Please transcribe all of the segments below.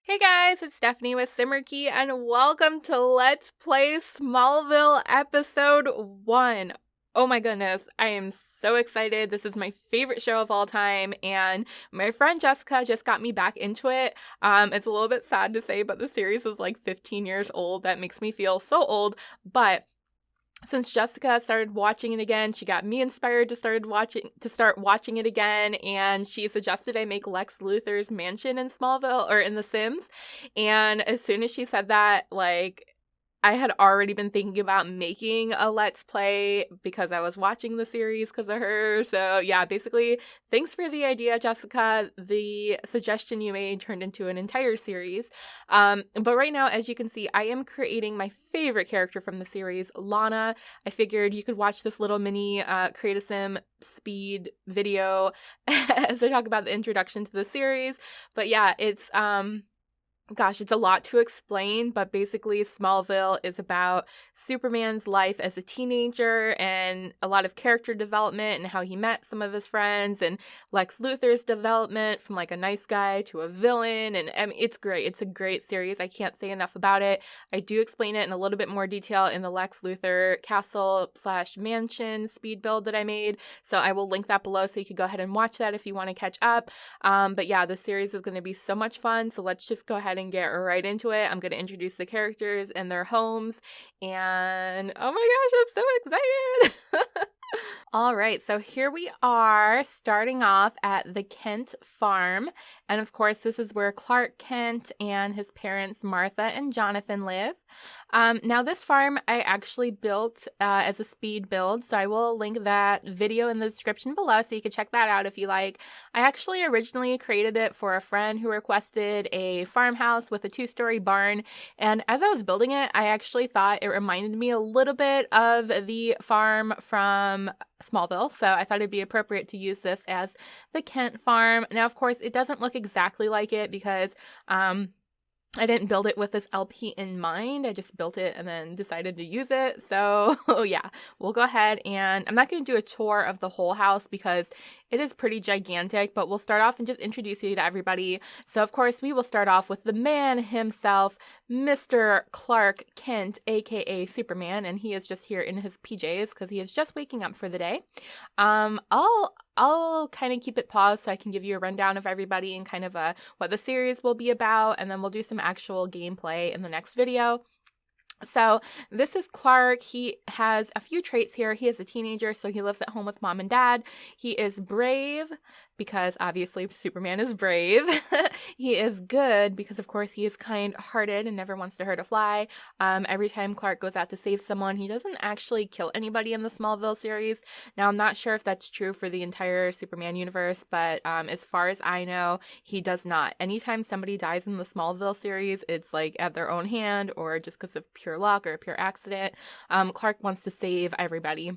Hey guys, it's Stephanie with Simarchy, and welcome to Let's Play Smallville Episode 1. Oh my goodness, I am so excited. This is my favorite show of all time, and my friend Jessica just got me back into it. It's a little bit sad to say, but the series is like 15 years old. That makes me feel so old, but since Jessica started watching it again, she got me inspired to start watching it again, and she suggested I make Lex Luthor's mansion in Smallville or in The Sims. And as soon as she said that, I had already been thinking about making a Let's Play because I was watching the series because of her. So yeah, basically, thanks for the idea, Jessica. The suggestion you made turned into an entire series. But right now, as you can see, I am creating my favorite character from the series, Lana. I figured you could watch this little mini Create a Sim speed video as I talk about the introduction to the series. But yeah, it's it's a lot to explain, but basically Smallville is about Superman's life as a teenager and a lot of character development and how he met some of his friends, and Lex Luthor's development from like a nice guy to a villain. And I mean, it's great. It's a great series. I can't say enough about it. I do explain it in a little bit more detail in the Lex Luthor castle/mansion speed build that I made. So I will link that below so you could go ahead and watch that if you want to catch up. But yeah, the series is going to be so much fun. So let's just go ahead and get right into it. I'm going to introduce the characters and their homes, and oh my gosh, I'm so excited. All right, so here we are starting off at the Kent farm. And of course, this is where Clark Kent and his parents, Martha and Jonathan, live. Now, this farm I actually built as a speed build, so I will link that video in the description below so you can check that out if you like. I actually originally created it for a friend who requested a farmhouse with a 2-story barn, and as I was building it, I actually thought it reminded me a little bit of the farm from Smallville, so I thought it'd be appropriate to use this as the Kent farm. Now, of course, it doesn't look exactly like it because I didn't build it with this LP in mind. I just built it and then decided to use it. So yeah, we'll go ahead, and I'm not going to do a tour of the whole house because it is pretty gigantic, but we'll start off and just introduce you to everybody. So of course, we will start off with the man himself, Mr. Clark Kent, aka Superman, and he is just here in his PJs because he is just waking up for the day. I'll kind of keep it paused so I can give you a rundown of everybody and kind of what the series will be about, and then we'll do some actual gameplay in the next video. So this is Clark. He has a few traits here. He is a teenager, so he lives at home with mom and dad. He is brave because obviously Superman is brave. He is good because of course he is kind-hearted and never wants to hurt a fly. Every time Clark goes out to save someone, he doesn't actually kill anybody in the Smallville series. Now, I'm not sure if that's true for the entire Superman universe, but as far as I know, he does not. Anytime somebody dies in the Smallville series, it's like at their own hand or just because of pure luck or pure accident. Clark wants to save everybody.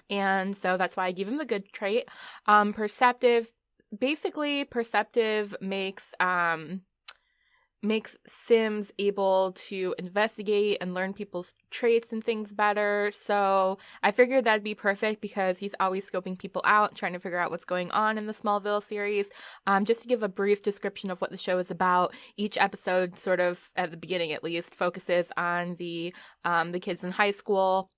And so that's why I give him the good trait. Perceptive. Basically, perceptive makes Sims able to investigate and learn people's traits and things better. So I figured that'd be perfect because he's always scoping people out, trying to figure out what's going on in the Smallville series. Just to give a brief description of what the show is about, each episode, sort of at the beginning at least, focuses on the kids in high school,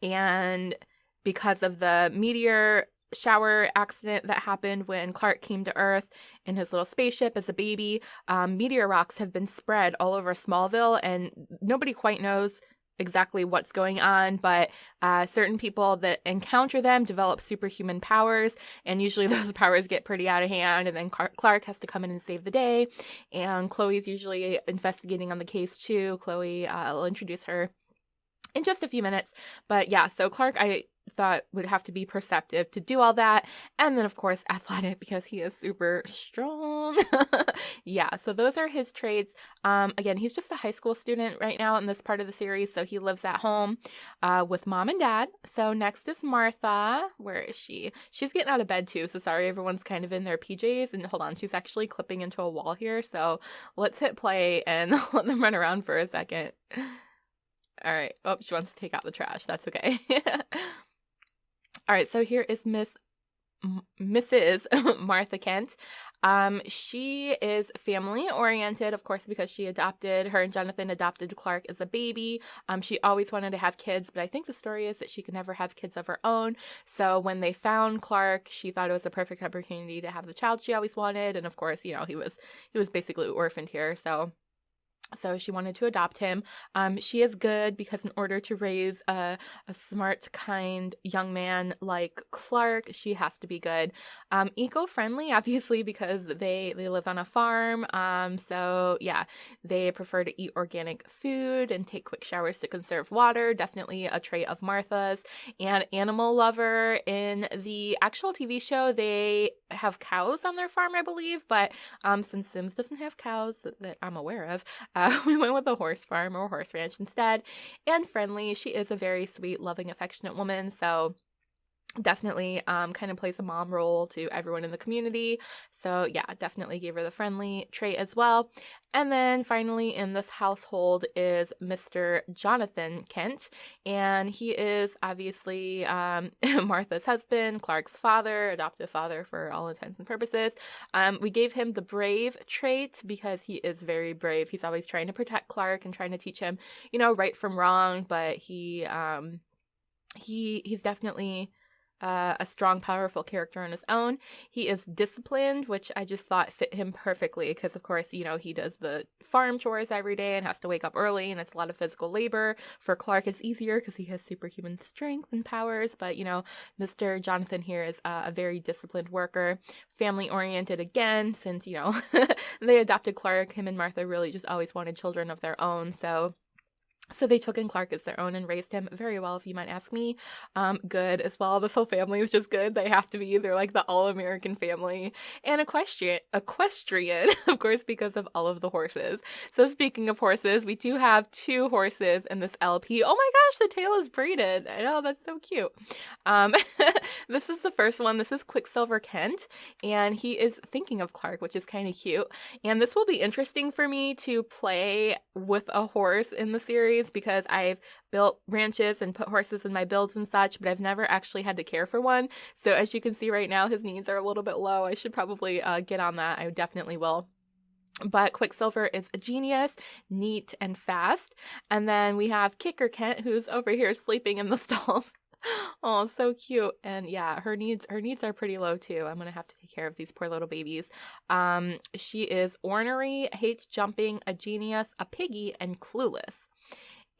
and because of the meteor shower accident that happened when Clark came to Earth in his little spaceship as a baby, meteor rocks have been spread all over Smallville, and nobody quite knows exactly what's going on, but certain people that encounter them develop superhuman powers, and usually those powers get pretty out of hand, and then Clark has to come in and save the day, and Chloe's usually investigating on the case too. Chloe, I'll introduce her in just a few minutes, but yeah, so Clark, I thought would have to be perceptive to do all that, and then of course athletic because he is super strong. Yeah, so those are his traits. Again, he's just a high school student right now in this part of the series, so he lives at home with mom and dad. So next is Martha. Where is she? She's getting out of bed too, so sorry, everyone's kind of in their PJs, and hold on, she's actually clipping into a wall here, so let's hit play and let them run around for a second. All right. Oh, she wants to take out the trash. That's okay. All right, so here is Miss Mrs. Martha Kent. She is family oriented, of course, because her and Jonathan adopted Clark as a baby. She always wanted to have kids, but I think the story is that she could never have kids of her own. So when they found Clark, she thought it was a perfect opportunity to have the child she always wanted. And of course, he was basically orphaned here. So she wanted to adopt him. She is good because in order to raise a smart, kind young man like Clark, she has to be good. Eco-friendly, obviously, because they live on a farm. So yeah, they prefer to eat organic food and take quick showers to conserve water. Definitely a trait of Martha's. And animal lover. In the actual TV show, they have cows on their farm, I believe. But since Sims doesn't have cows that I'm aware of, we went with a horse farm or horse ranch instead. And friendly. She is a very sweet, loving, affectionate woman. So definitely kind of plays a mom role to everyone in the community. So yeah, definitely gave her the friendly trait as well. And then finally in this household is Mr. Jonathan Kent. And he is obviously Martha's husband, Clark's father, adoptive father for all intents and purposes. We gave him the brave trait because he is very brave. He's always trying to protect Clark and trying to teach him, right from wrong. But he's definitely a strong, powerful character on his own. He is disciplined, which I just thought fit him perfectly because, of course, he does the farm chores every day and has to wake up early, and it's a lot of physical labor. For Clark, it's easier because he has superhuman strength and powers, but, Mr. Jonathan here is a very disciplined worker, family-oriented again, since, they adopted Clark. Him and Martha really just always wanted children of their own, so they took in Clark as their own and raised him very well, if you might ask me. Good as well. This whole family is just good. They have to be. They're like the all-American family. And equestrian, of course, because of all of the horses. So speaking of horses, we do have 2 horses in this LP. Oh my gosh, the tail is braided. I know, that's so cute. This is the first one. This is Quicksilver Kent. And he is thinking of Clark, which is kind of cute. And this will be interesting for me to play with a horse in the series, because I've built ranches and put horses in my builds and such, but I've never actually had to care for one. So as you can see right now, his needs are a little bit low. I should probably get on that. I definitely will. But Quicksilver is a genius, neat, and fast. And then we have Kicker Kent, who's over here sleeping in the stalls. Oh, so cute. And yeah, her needs are pretty low too. I'm gonna have to take care of these poor little babies. She is ornery, hates jumping, a genius, a piggy, and clueless.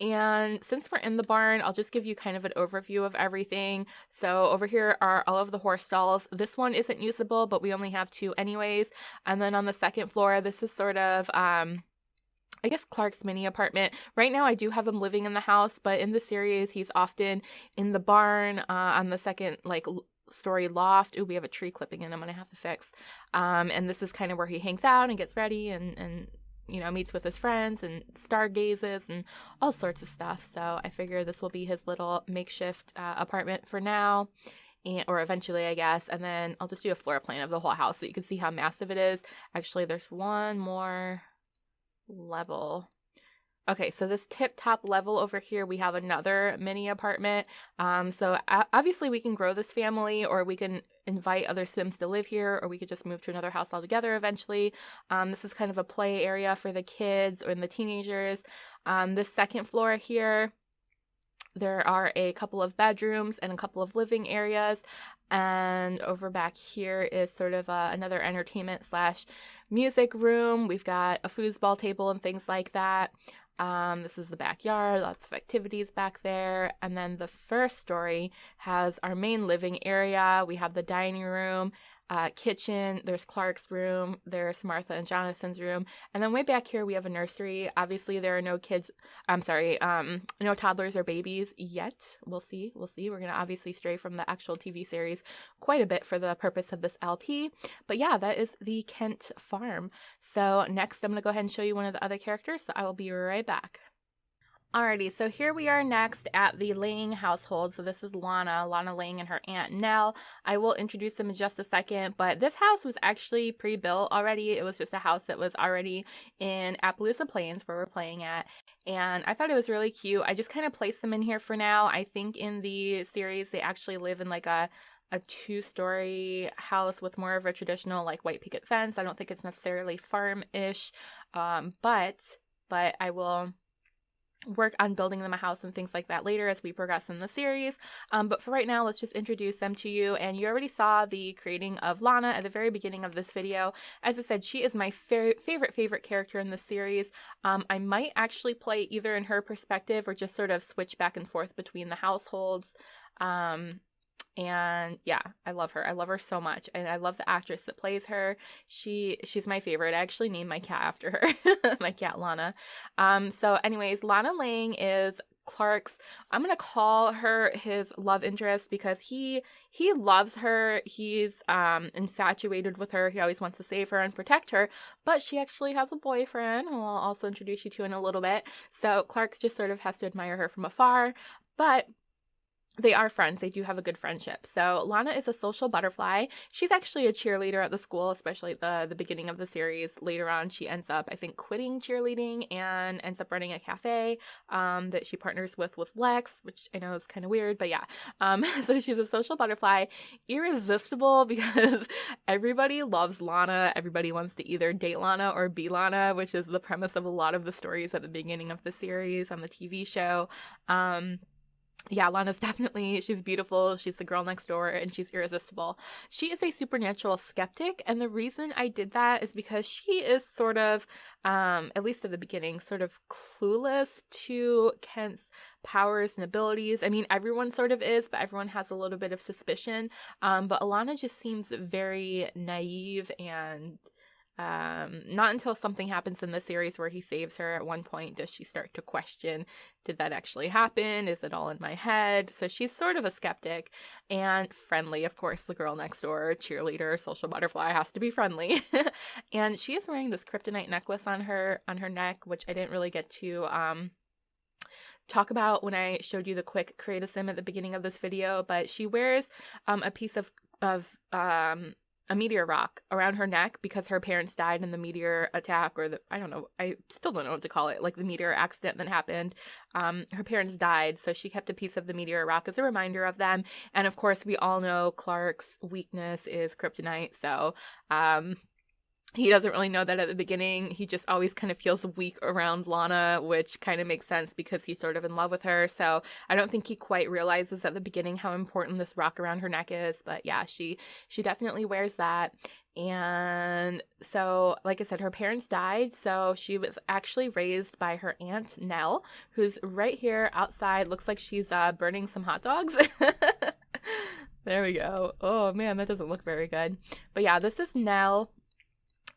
And since we're in the barn, I'll just give you kind of an overview of everything. So over here are all of the horse stalls. This one isn't usable, but we only have 2 anyways. And then on the second floor, this is sort of I guess Clark's mini apartment. Right now I do have him living in the house, but in the series he's often in the barn on the second story loft. Ooh, we have a tree clipping in I'm gonna have to fix. And this is kind of where he hangs out and gets ready and meets with his friends and stargazes and all sorts of stuff. So I figure this will be his little makeshift apartment for now. Or eventually, I guess. And then I'll just do a floor plan of the whole house so you can see how massive it is. Actually, there's one more level. Okay, so this tip-top level over here, we have another mini apartment. So obviously we can grow this family, or we can invite other Sims to live here, or we could just move to another house altogether eventually. This is kind of a play area for the kids and the teenagers. This second floor here, there are a couple of bedrooms and a couple of living areas. And over back here is sort of another entertainment / music room. We've got a foosball table and things like that. This is the backyard, lots of activities back there. And then the first story has our main living area. We have the dining room, kitchen, there's Clark's room, there's Martha and Jonathan's room, and then way back here we have a nursery. Obviously there are no toddlers or babies yet. We'll see. We're gonna obviously stray from the actual TV series quite a bit for the purpose of this LP, but yeah, that is the Kent farm. So next I'm gonna go ahead and show you one of the other characters, so I will be right back. Alrighty, so here we are next at the Lang household. So this is Lana Lang and her aunt Nell. I will introduce them in just a second, but this house was actually pre-built already. It was just a house that was already in Appaloosa Plains where we're playing at, and I thought it was really cute. I just kind of placed them in here for now. I think in the series they actually live in like a a 2-story house with more of a traditional like white picket fence. I don't think it's necessarily farm-ish, but I will work on building them a house and things like that later as we progress in the series. But for right now, let's just introduce them to you. And you already saw the creating of Lana at the very beginning of this video. As I said, she is my favorite character in the series. I might actually play either in her perspective or just sort of switch back and forth between the households. And yeah, I love her. I love her so much. And I love the actress that plays her. She's my favorite. I actually named my cat after her, my cat Lana. So anyways, Lana Lang is Clark's, I'm going to call her his love interest because he loves her. He's infatuated with her. He always wants to save her and protect her, but she actually has a boyfriend, who I'll also introduce you to in a little bit. So Clark just sort of has to admire her from afar, but they are friends. They do have a good friendship. So Lana is a social butterfly. She's actually a cheerleader at the school, especially at the beginning of the series. Later on, she ends up, I think, quitting cheerleading and ends up running a cafe that she partners with Lex, which I know is kind of weird, but yeah. So she's a social butterfly, irresistible because everybody loves Lana. Everybody wants to either date Lana or be Lana, which is the premise of a lot of the stories at the beginning of the series on the TV show. Yeah, Lana's definitely, she's beautiful, she's the girl next door, and she's irresistible. She is a supernatural skeptic, and the reason I did that is because she is sort of, at least at the beginning, sort of clueless to Kent's powers and abilities. I mean, everyone sort of is, but everyone has a little bit of suspicion. But Alana just seems very naive and not until something happens in the series where he saves her at one point does she start to question, did that actually happen? Is it all in my head? So she's sort of a skeptic and friendly. Of course, the girl next door, cheerleader, social butterfly has to be friendly. And she is wearing this kryptonite necklace on her neck, which I didn't really get to talk about when I showed you the quick create a sim at the beginning of this video, but she wears a piece of a meteor rock around her neck because her parents died in the meteor attack, or I still don't know what to call it, like the meteor accident that happened. Her parents died, so she kept a piece of the meteor rock as a reminder of them. And of course, we all know Clark's weakness is kryptonite, so he doesn't really know that at the beginning. He just always kind of feels weak around Lana, which kind of makes sense because he's sort of in love with her. So I don't think he quite realizes at the beginning how important this rock around her neck is. But yeah, she definitely wears that. And so, like I said, her parents died. So she was actually raised by her aunt Nell, who's right here outside. Looks like she's burning some hot dogs. There we go. Oh man, that doesn't look very good. But yeah, this is Nell.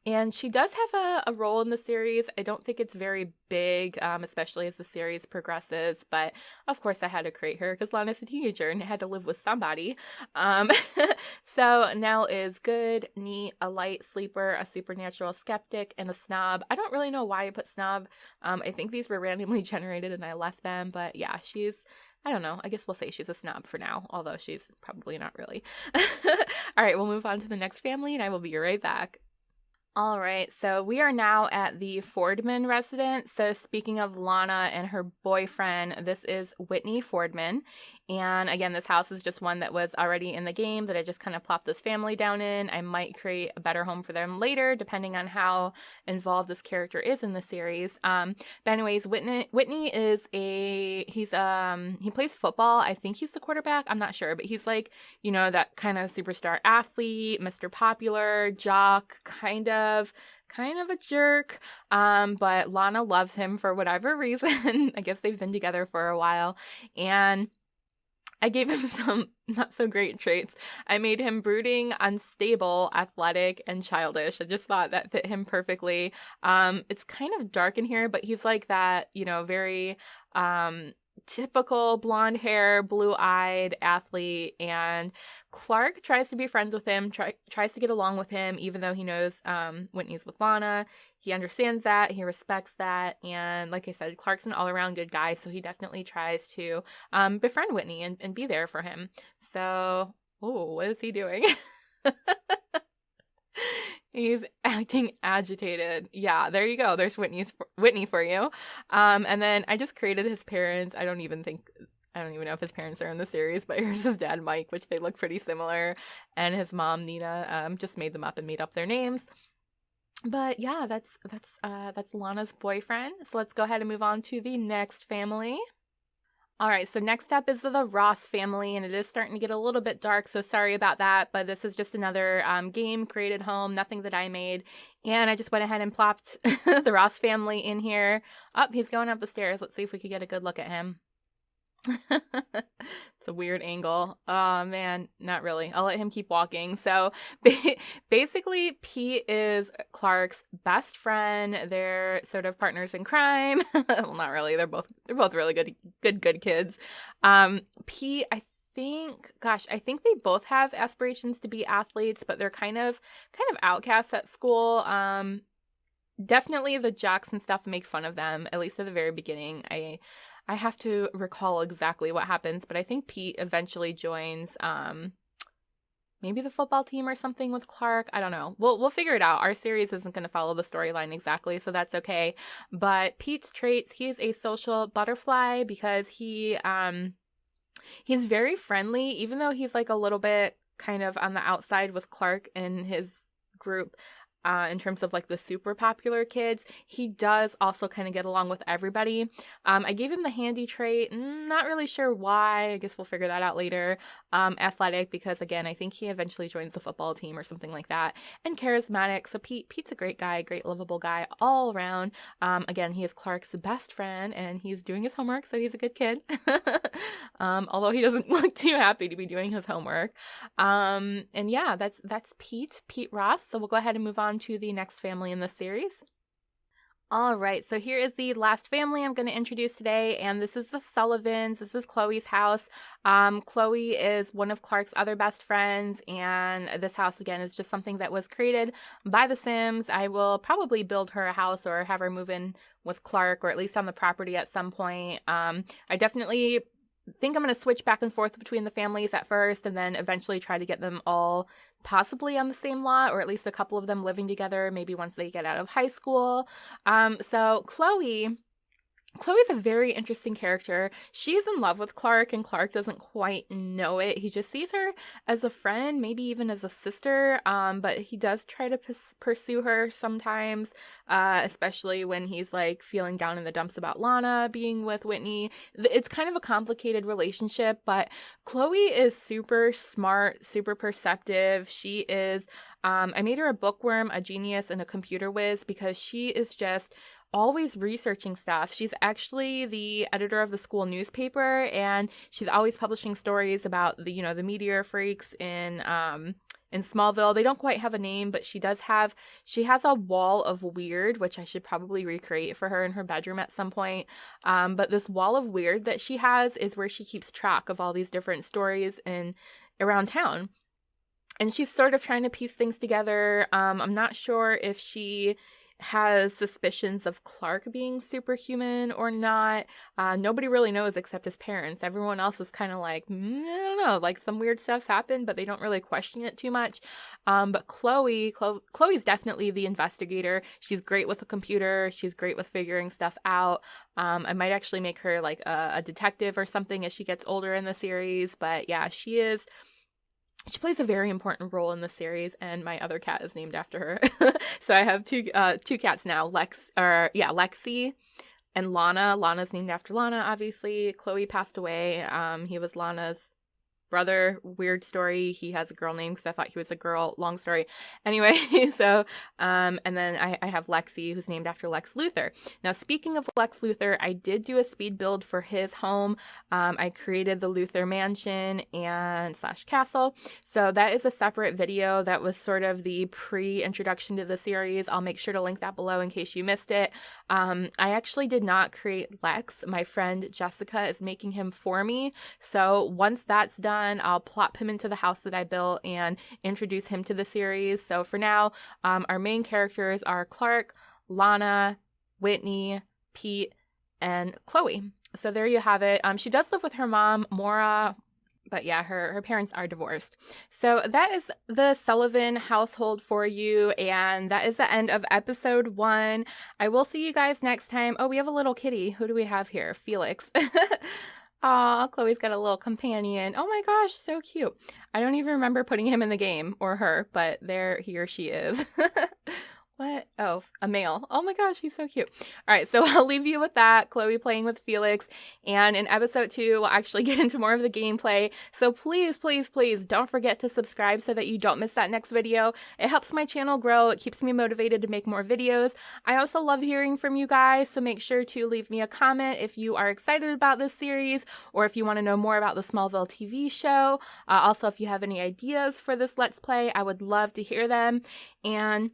And she does have a role in the series. I don't think it's very big, especially as the series progresses. But of course, I had to create her because Lana's a teenager and had to live with somebody. So Nell is good, neat, a light sleeper, a supernatural skeptic, and a snob. I don't really know why I put snob. I think these were randomly generated and I left them. But yeah, I don't know. I guess we'll say she's a snob for now, although she's probably not really. All right, we'll move on to the next family and I will be right back. All right, so we are now at the Fordman residence. So speaking of Lana and her boyfriend, this is Whitney Fordman. And again, this house is just one that was already in the game that I just kind of plopped this family down in. I might create a better home for them later, depending on how involved this character is in the series. But anyways, Whitney is he plays football. I think he's the quarterback. I'm not sure, but he's like, that kind of superstar athlete, Mr. Popular, jock, kind of a jerk. But Lana loves him for whatever reason. I guess they've been together for a while. And I gave him some not so great traits. I made him brooding, unstable, athletic, and childish. I just thought that fit him perfectly. It's kind of dark in here, but he's like that, very typical blonde hair, blue-eyed athlete, and Clark tries to be friends with him, tries to get along with him, even though he knows Whitney's with Lana. He understands that, he respects that, and like I said, Clark's an all-around good guy, so he definitely tries to befriend Whitney and be there for him. So, what is he doing? He's acting agitated. Yeah, there you go. There's Whitney for you. And then I just created his parents. I don't even think I don't even know if his parents are in the series, but here's his dad, Mike, which they look pretty similar, and his mom, Nina, just made them up and made up their names. But yeah, that's Lana's boyfriend. So let's go ahead and move on to the next family. All right, so next up is the Ross family, and it is starting to get a little bit dark, so sorry about that, but this is just another game created home, nothing that I made, and I just went ahead and plopped the Ross family in here. Oh, he's going up the stairs. Let's see if we could get a good look at him. It's a weird angle. Oh man, not really. I'll let him keep walking. So basically, Pete is Clark's best friend. They're sort of partners in crime. Well, not really. They're both really good kids. Pete, I think they both have aspirations to be athletes, but they're kind of outcasts at school. Definitely the jocks and stuff make fun of them, at least at the very beginning. I have to recall exactly what happens, but I think Pete eventually joins maybe the football team or something with Clark. I don't know. We'll figure it out. Our series isn't going to follow the storyline exactly, so that's okay. But Pete's traits, he is a social butterfly because he's very friendly, even though he's like a little bit kind of on the outside with Clark and his group. In terms of like the super popular kids, he does also kind of get along with everybody. I gave him the handy trait, not really sure why. I guess we'll figure that out later. Athletic, because again, I think he eventually joins the football team or something like that. And charismatic. So Pete's a great guy, great lovable guy all around. Again, he is Clark's best friend and he's doing his homework, so he's a good kid. Although he doesn't look too happy to be doing his homework. And yeah, that's Pete Ross. So we'll go ahead and move on to the next family in this series. All right, so here is the last family I'm going to introduce today, and this is the Sullivans. This is Chloe's house. Chloe is one of Clark's other best friends, and this house, again, is just something that was created by The Sims. I will probably build her a house or have her move in with Clark, or at least on the property at some point. I definitely think I'm going to switch back and forth between the families at first and then eventually try to get them all possibly on the same lot, or at least a couple of them living together, maybe once they get out of high school. So Chloe's a very interesting character. She's in love with Clark, and Clark doesn't quite know it. He just sees her as a friend, maybe even as a sister, but he does try to pursue her sometimes, especially when he's like feeling down in the dumps about Lana being with Whitney. It's kind of a complicated relationship, but Chloe is super smart, super perceptive. She is, I made her a bookworm, a genius, and a computer whiz because she is just always researching stuff. She's actually the editor of the school newspaper, and she's always publishing stories about the meteor freaks in Smallville. They don't quite have a name, but she has a wall of weird, which I should probably recreate for her in her bedroom at some point. But this wall of weird that she has is where she keeps track of all these different stories around town. And she's sort of trying to piece things together. I'm not sure if she has suspicions of Clark being superhuman or not. Nobody really knows except his parents. Everyone else is kind of like, I don't know, like some weird stuff's happened, but they don't really question it too much. But Chloe's definitely the investigator. She's great with the computer. She's great with figuring stuff out. I might actually make her like a detective or something as she gets older in the series. But yeah, she plays a very important role in the series, and my other cat is named after her. So I have two cats now, Lexy and Lana. Lana's named after Lana, obviously. Chloe passed away. He was Lana's brother. Weird story. He has a girl name because I thought he was a girl. Long story. Anyway, so, and then I have Lexy, who's named after Lex Luthor. Now, speaking of Lex Luthor, I did do a speed build for his home. I created the Luthor mansion and / castle. So that is a separate video. That was sort of the pre-introduction to the series. I'll make sure to link that below in case you missed it. I actually did not create Lex. My friend Jessica is making him for me. So once that's done, I'll plop him into the house that I built and introduce him to the series. So for now, our main characters are Clark, Lana, Whitney, Pete, and Chloe. So there you have it. She does live with her mom, Maura, but yeah, her parents are divorced. So that is the Sullivan household for you, and that is the end of episode 1. I will see you guys next time. Oh, we have a little kitty. Who do we have here? Felix. Aw, Chloe's got a little companion. Oh my gosh, so cute. I don't even remember putting him in the game, or her, but there he or she is. What? Oh, a male. Oh my gosh, he's so cute. All right, so I'll leave you with that. Chloe playing with Felix. And in episode 2, we'll actually get into more of the gameplay. So please, please, please don't forget to subscribe so that you don't miss that next video. It helps my channel grow. It keeps me motivated to make more videos. I also love hearing from you guys, so make sure to leave me a comment if you are excited about this series or if you want to know more about the Smallville TV show. Also, if you have any ideas for this Let's Play, I would love to hear them. And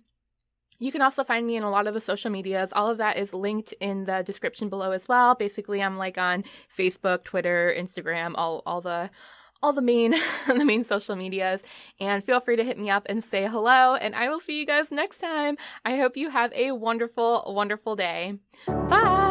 you can also find me in a lot of the social medias. All of that is linked in the description below as well. Basically, I'm like on Facebook, Twitter, Instagram, all the main the main social medias. And feel free to hit me up and say hello. And I will see you guys next time. I hope you have a wonderful, wonderful day. Bye!